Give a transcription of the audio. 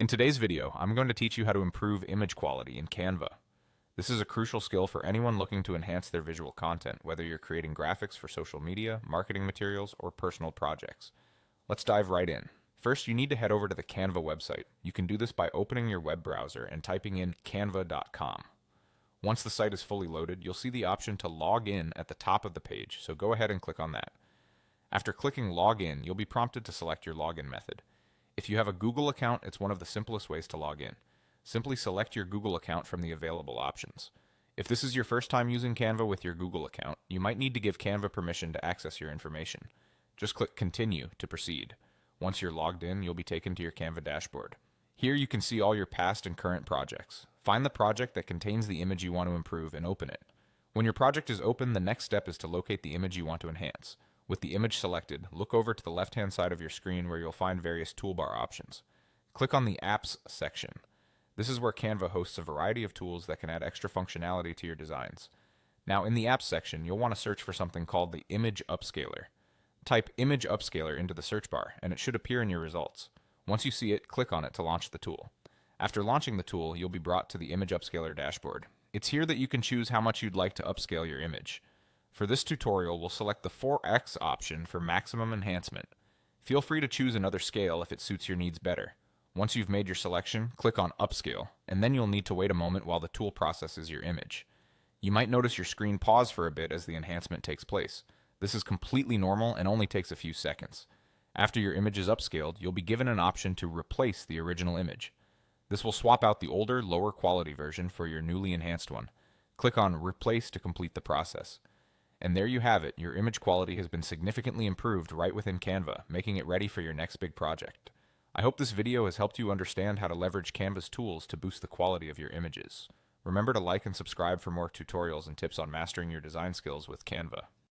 In today's video, I'm going to teach you how to improve image quality in Canva. This is a crucial skill for anyone looking to enhance their visual content, whether you're creating graphics for social media, marketing materials, or personal projects. Let's dive right in. First, you need to head over to the Canva website. You can do this by opening your web browser and typing in canva.com. Once the site is fully loaded, you'll see the option to log in at the top of the page, so go ahead and click on that. After clicking log in, you'll be prompted to select your login method. If you have a Google account, it's one of the simplest ways to log in. Simply select your Google account from the available options. If this is your first time using Canva with your Google account, you might need to give Canva permission to access your information. Just click Continue to proceed. Once you're logged in, you'll be taken to your Canva dashboard. Here you can see all your past and current projects. Find the project that contains the image you want to improve and open it. When your project is open, the next step is to locate the image you want to enhance. With the image selected, look over to the left-hand side of your screen where you'll find various toolbar options. Click on the Apps section. This is where Canva hosts a variety of tools that can add extra functionality to your designs. Now, in the Apps section, you'll want to search for something called the Image Upscaler. Type Image Upscaler into the search bar, and it should appear in your results. Once you see it, click on it to launch the tool. After launching the tool, you'll be brought to the Image Upscaler dashboard. It's here that you can choose how much you'd like to upscale your image. For this tutorial, we'll select the 4x option for maximum enhancement. Feel free to choose another scale if it suits your needs better. Once you've made your selection, click on Upscale, and then you'll need to wait a moment while the tool processes your image. You might notice your screen pause for a bit as the enhancement takes place. This is completely normal and only takes a few seconds. After your image is upscaled, you'll be given an option to replace the original image. This will swap out the older, lower quality version for your newly enhanced one. Click on Replace to complete the process. And there you have it, your image quality has been significantly improved right within Canva, making it ready for your next big project. I hope this video has helped you understand how to leverage Canva's tools to boost the quality of your images. Remember to like and subscribe for more tutorials and tips on mastering your design skills with Canva.